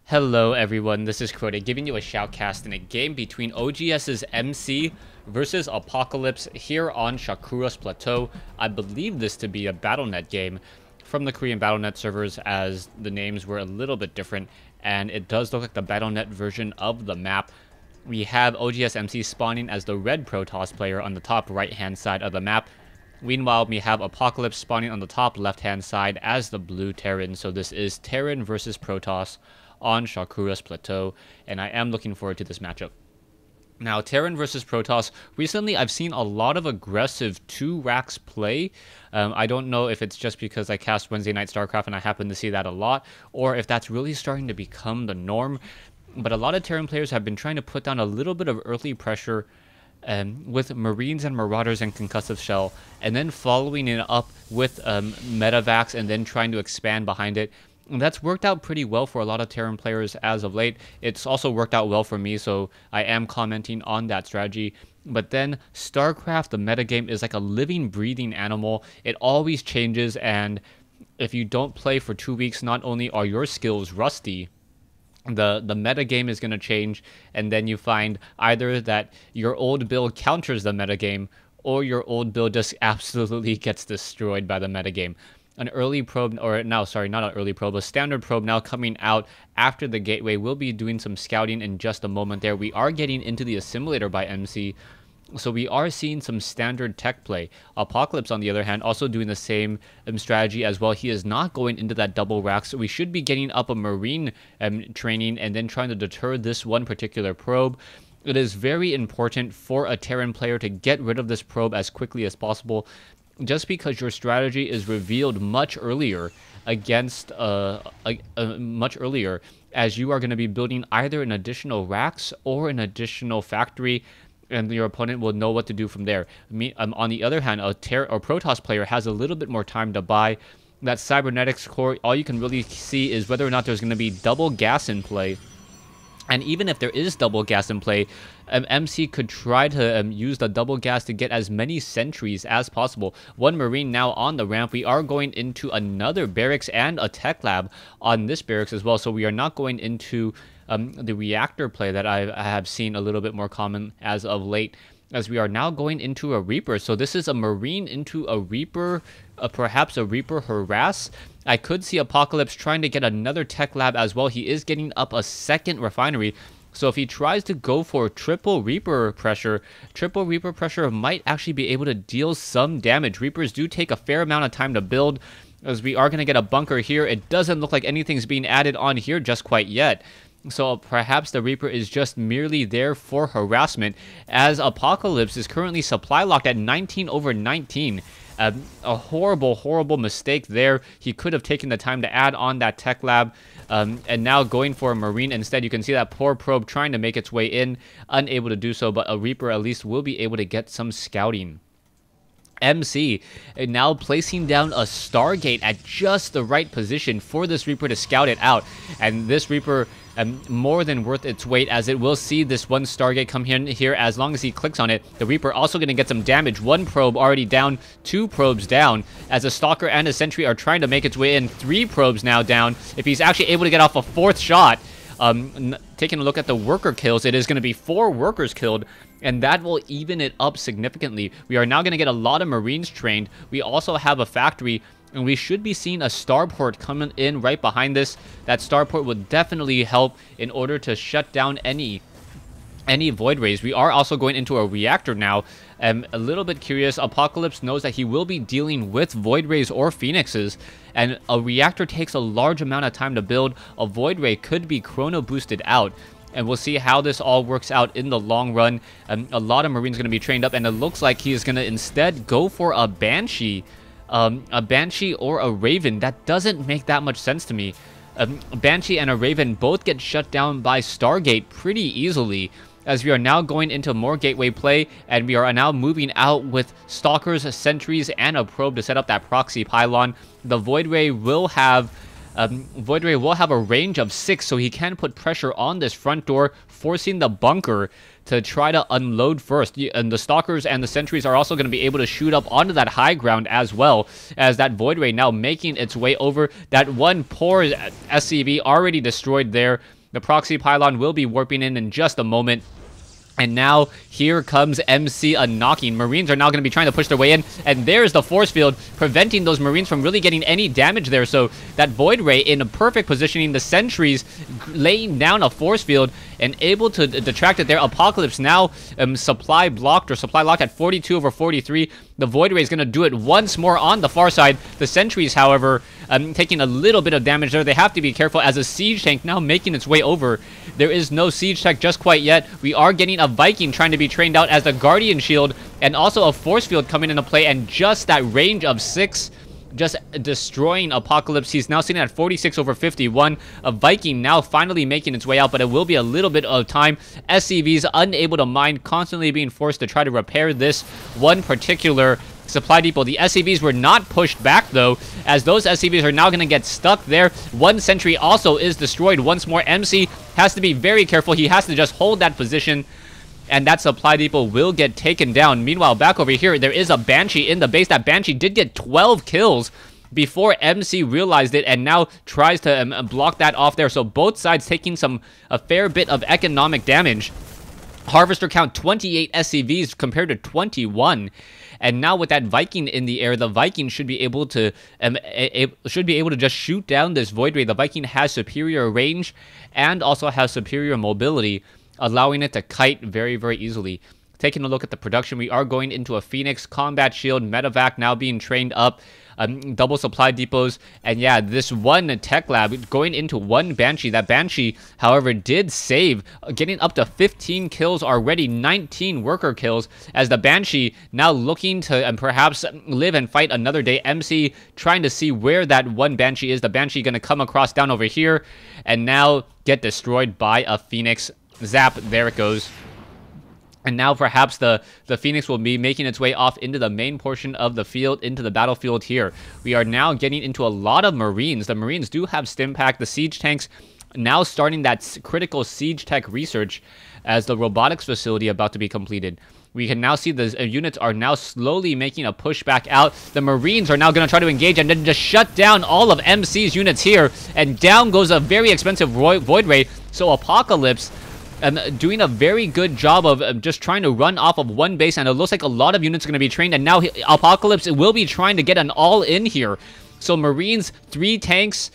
Hello everyone, this is Crota giving you a shoutcast in a game between oGs's MC versus Apocalypse here on Shakuras Plateau. I believe this to be a BattleNet game from the Korean BattleNet servers, as the names were a little bit different, and it does look like the BattleNet version of the map. We have oGs MC spawning as the red Protoss player on the top right hand side of the map. Meanwhile, we have Apocalypse spawning on the top left hand side as the blue Terran, so this is Terran versus Protoss on Shakuras Plateau, and I am looking forward to this matchup. Now, Terran versus Protoss, recently I've seen a lot of aggressive 2 racks play. I don't know if it's just because I cast Wednesday Night StarCraft and I happen to see that a lot, or if that's really starting to become the norm. But a lot of Terran players have been trying to put down a little bit of early pressure with Marines and Marauders and Concussive Shell, and then following it up with Metavacs and then trying to expand behind it. And that's worked out pretty well for a lot of Terran players as of late. It's also worked out well for me, so I am commenting on that strategy. But then StarCraft, the metagame, is like a living, breathing animal. It always changes, and if you don't play for 2 weeks, not only are your skills rusty, the metagame is going to change, and then you find either that your old build counters the metagame, or your old build just absolutely gets destroyed by the metagame. An early probe, or no, sorry, not an early probe, a standard probe now coming out after the gateway. We'll be doing some scouting in just a moment there. We are getting into the assimilator by MC, so we are seeing some standard tech play. Apocalypse, on the other hand, also doing the same strategy as well. He is not going into that double rack, so we should be getting up a Marine training and then trying to deter this one particular probe. It is very important for a Terran player to get rid of this probe as quickly as possible, just because your strategy is revealed much earlier against much earlier, as you are going to be building either an additional racks or an additional factory, and your opponent will know what to do from there. On the other hand, a Protoss player has a little bit more time to buy that cybernetics core. All you can really see is whether or not there's going to be double gas in play. And even if there is double gas in play, MC could try to use the double gas to get as many sentries as possible. One Marine now on the ramp. We are going into another barracks and a tech lab on this barracks as well. So we are not going into the reactor play that I have seen a little bit more common as of late, as we are now going into a Reaper. So this is a Marine into a Reaper, perhaps a Reaper harass. I could see Apocalypse trying to get another tech lab as well. He is getting up a second refinery. So if he tries to go for triple Reaper pressure might actually be able to deal some damage. Reapers do take a fair amount of time to build, as we are going to get a bunker here. It doesn't look like anything's being added on here just quite yet. So perhaps the Reaper is just merely there for harassment, as Apocalypse is currently supply locked at 19/19. A horrible mistake there. He could have taken the time to add on that tech lab, and now going for a Marine instead. You can see that poor probe trying to make its way in, unable to do so, but a Reaper at least will be able to get some scouting. MC now placing down a Stargate at just the right position for this Reaper to scout it out, and this Reaper more than worth its weight, as it will see this one Stargate come in here. As long as he clicks on it, the Reaper also going to get some damage. One probe already down, 2 probes down, as a Stalker and a Sentry are trying to make its way in. 3 probes now down. If he's actually able to get off a 4th shot, taking a look at the worker kills, it is going to be 4 workers killed, and that will even it up significantly. We are now going to get a lot of Marines trained. We also have a factory, and we should be seeing a starport coming in right behind this. That starport would definitely help in order to shut down any void rays. We are also going into a reactor now. A little bit curious. Apocalypse knows that he will be dealing with void rays or phoenixes, and a reactor takes a large amount of time to build. A void ray could be chrono boosted out, and we'll see how this all works out in the long run. A lot of Marines going to be trained up, and it looks like he is going to instead go for a Banshee. A Banshee or a Raven. That doesn't make that much sense to me. A Banshee and a Raven both get shut down by Stargate pretty easily, as we are now going into more gateway play, and we are now moving out with Stalkers, Sentries, and a probe to set up that proxy pylon. The Void Ray will have a range of 6, so he can put pressure on this front door, forcing the bunker to try to unload first. And the Stalkers and the Sentries are also going to be able to shoot up onto that high ground as well, as that Void Ray now making its way over. That one poor SCV already destroyed there. The proxy pylon will be warping in just a moment. And now, here comes MC knocking. Marines are now going to be trying to push their way in. And there's the force field, preventing those Marines from really getting any damage there. So, that Void Ray in a perfect positioning. The Sentries laying down a force field and able to detract it there. Apocalypse now supply blocked or supply locked at 42 over 43. The Void Ray is going to do it once more on the far side. The Sentries, however, taking a little bit of damage there. They have to be careful as a siege tank now making its way over. There is no siege tech just quite yet. We are getting a Viking trying to be trained out as the Guardian Shield, and also a force field coming into play, and just that range of 6 just destroying Apocalypse. He's now sitting at 46 over 51. A Viking now finally making its way out, but it will be a little bit of time. SCVs unable to mine, constantly being forced to try to repair this one particular supply depot. The SCVs were not pushed back, though, as those SCVs are now going to get stuck there. One sentry also is destroyed once more. MC has to be very careful. He has to just hold that position, and that supply depot will get taken down. Meanwhile, back over here, there is a Banshee in the base. That Banshee did get 12 kills before MC realized it, and now tries to block that off there. So both sides taking a fair bit of economic damage. Harvester count 28 SCVs compared to 21. And now with that Viking in the air, the Viking should be able to just shoot down this Void Ray. The Viking has superior range and also has superior mobility, allowing it to kite very, very easily. Taking a look at the production, we are going into a Phoenix, Combat Shield, Medevac now being trained up, double supply depots, and yeah, this one tech lab going into one Banshee. That Banshee, however, did save, getting up to 15 kills already, 19 worker kills, as the Banshee now looking to perhaps live and fight another day. MC trying to see where that one Banshee is. The Banshee going to come across down over here, and now get destroyed by a Phoenix. Zap, there it goes. And now perhaps the Phoenix will be making its way off into the main portion of the field, into the battlefield here. We are now getting into a lot of Marines. The Marines do have stim pack. The siege tanks now starting that critical siege tech research as the robotics facility about to be completed. We can now see the units are now slowly making a push back out. The Marines are now going to try to engage and then just shut down all of MC's units here. And down goes a very expensive Void Ray. So Apocalypse doing a very good job of just trying to run off of one base, and it looks like a lot of units are going to be trained, and now Apocalypse will be trying to get an all-in here. So Marines, 3 tanks,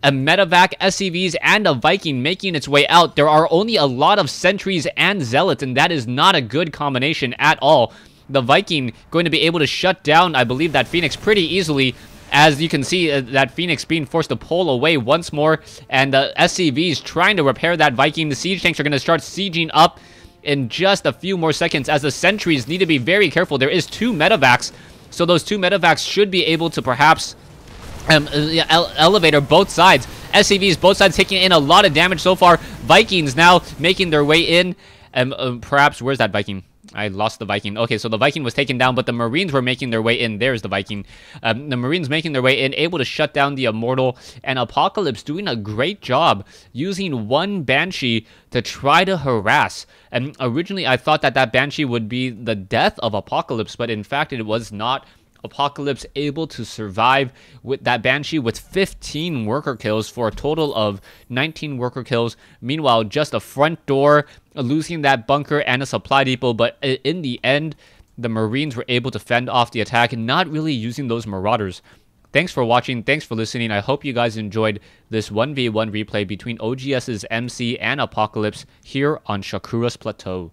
a Medevac, SCVs, and a Viking making its way out. There are only a lot of Sentries and Zealots, and that is not a good combination at all. The Viking going to be able to shut down, I believe, that Phoenix pretty easily. As you can see, that Phoenix being forced to pull away once more, and the SCVs trying to repair that Viking. The siege tanks are going to start sieging up in just a few more seconds, as the Sentries need to be very careful. There is 2 Medevacs, so those 2 Medevacs should be able to perhaps elevator both sides. SCVs, both sides taking in a lot of damage so far. Vikings now making their way in. Perhaps, where's that Viking? I lost the Viking. Okay, so the Viking was taken down, but the Marines were making their way in. There's the Viking. The Marines making their way in, able to shut down the Immortal, and Apocalypse doing a great job using one Banshee to try to harass. And originally, I thought that that Banshee would be the death of Apocalypse, but in fact, it was not. Apocalypse able to survive with that Banshee with 15 worker kills for a total of 19 worker kills. Meanwhile, just a front door, losing that bunker and a supply depot, but in the end, the Marines were able to fend off the attack, not really using those Marauders. Thanks for watching, thanks for listening. I hope you guys enjoyed this 1v1 replay between oGs's MC and Apocalypse here on Shakuras Plateau.